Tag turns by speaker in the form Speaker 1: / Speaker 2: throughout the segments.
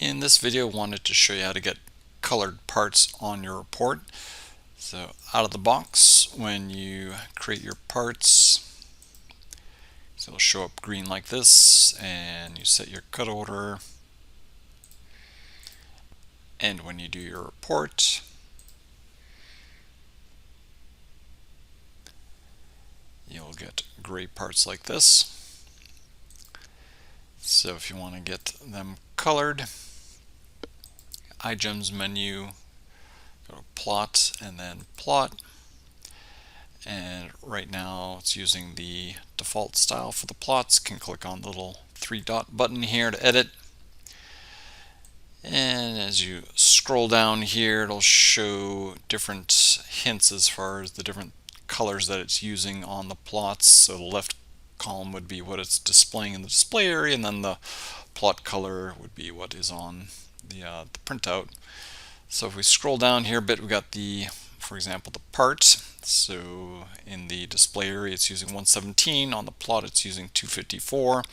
Speaker 1: In this video, I wanted to show you how to get colored parts on your report. So out of the box, when you create your parts, so it'll show up green like this, and you set your cut order. And when you do your report, you'll get gray parts like this. So if you want to get them colored, IGEMS menu, go to plot and then plot. And right now it's using the default style for the plots. Can click on the little 3-dot button here to edit. And as you scroll down here, it'll show different hints as far as the different colors that it's using on the plots. So the left column would be what it's displaying in the display area, and then the plot color would be what is on the printout. So if we scroll down here a bit, we've got the, for example, the part. So in the display area it's using 117, on the plot it's using 254.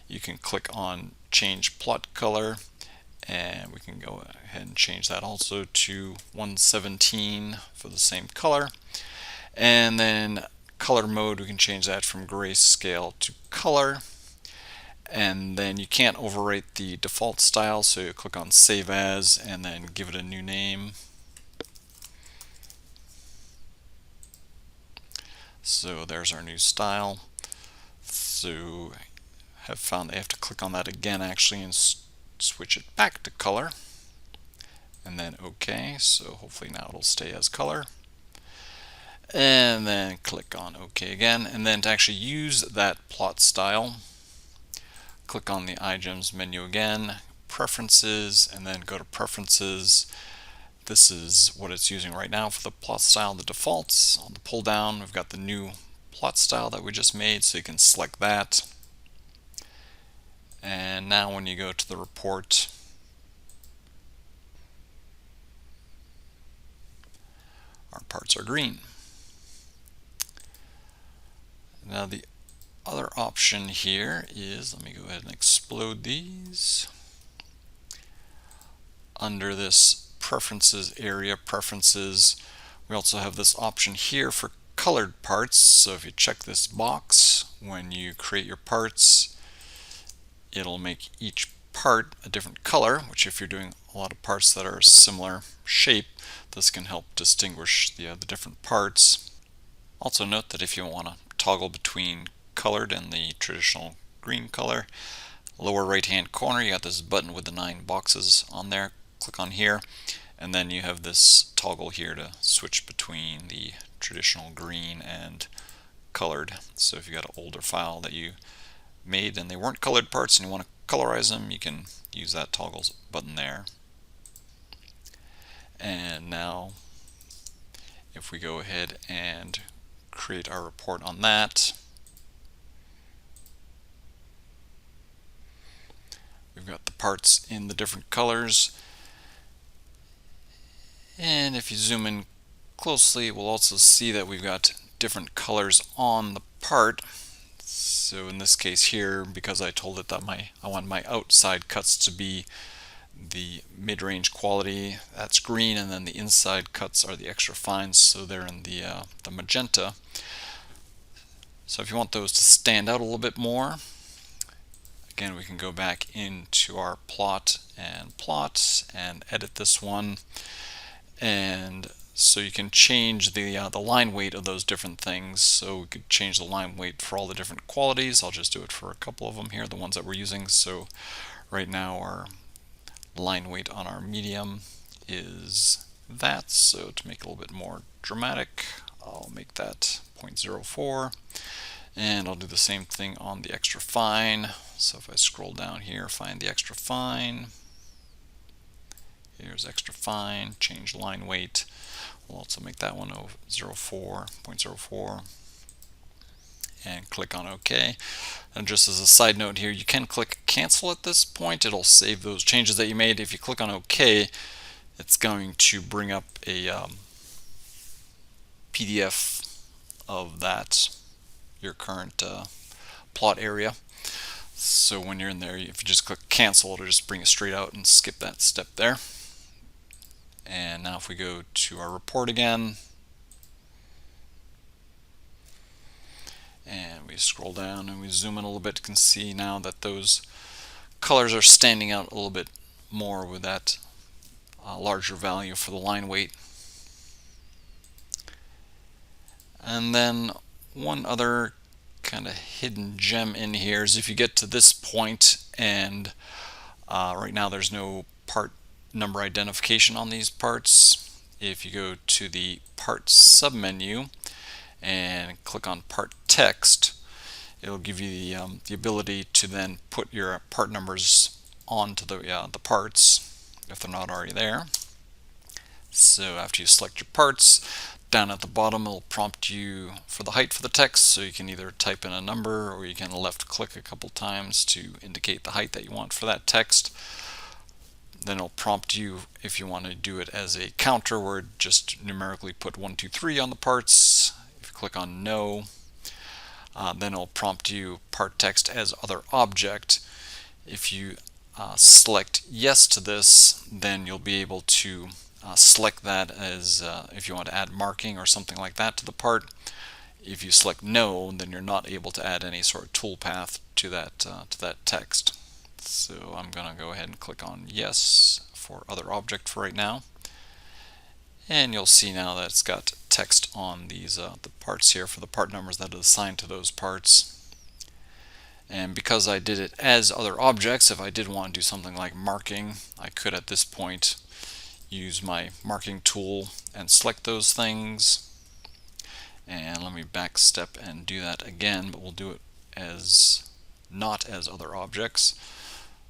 Speaker 1: You can click on change plot color, and we can go ahead and change that also to 117 for the same color. And then color mode, we can change that from grayscale to color. And then you can't overwrite the default style, so you click on save as and then give it a new name. So there's our new style. So have found they have to click on that again actually and switch it back to color, and then OK. So hopefully now it'll stay as color, and then click on OK again. And then to actually use that plot style, click on the IGEMS menu again, preferences, and then go to preferences. This is what it's using right now for the plot style, the defaults. On the pull down, we've got the new plot style that we just made, so you can select that. And now when you go to the report, our parts are green. Now the other option here is, let me go ahead and explode these. Under this preferences area, preferences, we also have this option here for colored parts. So if you check this box, when you create your parts, it'll make each part a different color, which if you're doing a lot of parts that are a similar shape, this can help distinguish the different parts. Also note that if you want to toggle between colored and the traditional green color, lower right hand corner you got this button with the 9 boxes on there. Click on here, and then you have this toggle here to switch between the traditional green and colored. So if you got an older file that you made and they weren't colored parts and you want to colorize them, you can use that toggle button there. And now if we go ahead and create our report on that, we've got the parts in the different colors. And if you zoom in closely, we'll also see that we've got different colors on the part. So in this case here, because I told it that I want my outside cuts to be the mid-range quality, that's green, and then the inside cuts are the extra fines, so they're in the magenta. So if you want those to stand out a little bit more, again, we can go back into our plot and edit this one. And so you can change the line weight of those different things. So we could change the line weight for all the different qualities. I'll just do it for a couple of them here, the ones that we're using. So right now our line weight on our medium is that. So to make it a little bit more dramatic, I'll make that 0.04. And I'll do the same thing on the extra fine. So if I scroll down here, find the extra fine. Here's extra fine, change line weight. We'll also make that one 0.04, and click on OK. And just as a side note here, you can click cancel at this point. It'll save those changes that you made. If you click on OK, it's going to bring up a PDF of that, your current plot area. So when you're in there, if you just click cancel, it'll just bring you straight out and skip that step there. And now if we go to our report again, and we scroll down and we zoom in a little bit, you can see now that those colors are standing out a little bit more with that larger value for the line weight. And then one other kind of hidden gem in here is if you get to this point and right now there's no part number identification on these parts. If you go to the part submenu and click on part text, it'll give you the ability to then put your part numbers onto the parts if they're not already there. So after you select your parts, down at the bottom it'll prompt you for the height for the text, so you can either type in a number or you can left click a couple times to indicate the height that you want for that text. Then it'll prompt you if you want to do it as a counter where it just numerically put 1, 2, 3 on the parts. If you click on no, then it'll prompt you part text as other object. If you select yes to this, then you'll be able to select that as if you want to add marking or something like that to the part. If you select no, then you're not able to add any sort of toolpath to that text. So I'm going to go ahead and click on yes for other object for right now. And you'll see now that it's got text on these the parts here for the part numbers that are assigned to those parts. And because I did it as other objects, if I did want to do something like marking, I could at this point use my marking tool and select those things. And let me back step and do that again, but we'll do it as not as other objects.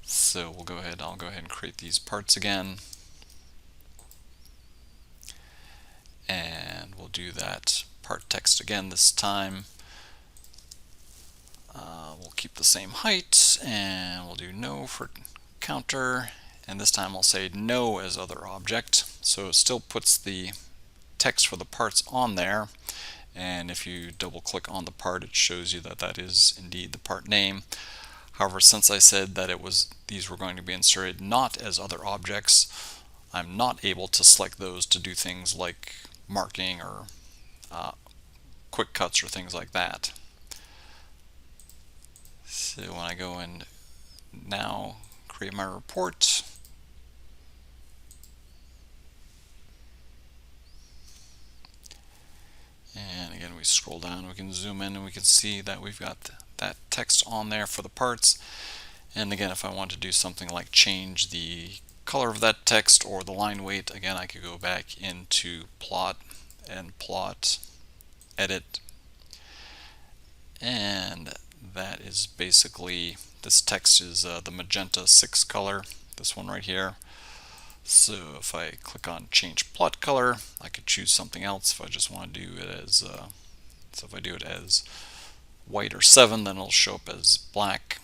Speaker 1: So I'll go ahead and create these parts again. And we'll do that part text again this time. We'll keep the same height, and we'll do no for counter, and this time I'll say no as other object. So it still puts the text for the parts on there, and if you double click on the part, it shows you that that is indeed the part name. However, since I said that these were going to be inserted not as other objects, I'm not able to select those to do things like marking or quick cuts or things like that. So when I go and now create my report, and again we scroll down, we can zoom in and we can see that we've got that text on there for the parts. And again, if I want to do something like change the color of that text or the line weight, again I could go back into plot and plot, edit, and that is basically, this text is the magenta 6 color, this one right here. So if I click on change plot color, I could choose something else if I just want to do it as so if I do it as white or 7, then it'll show up as black.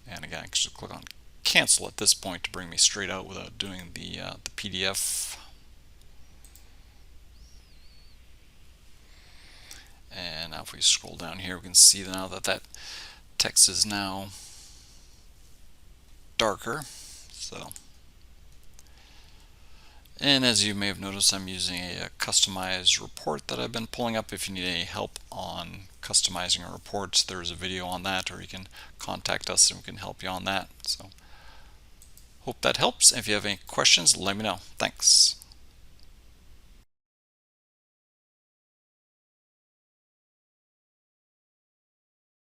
Speaker 1: And again, I can just click on cancel at this point to bring me straight out without doing the PDF. And now if we scroll down here, we can see now that that text is now darker. And as you may have noticed, I'm using a customized report that I've been pulling up. If you need any help on customizing a report, there's a video on that, or you can contact us and we can help you on that. So hope that helps. If you have any questions, let me know. Thanks.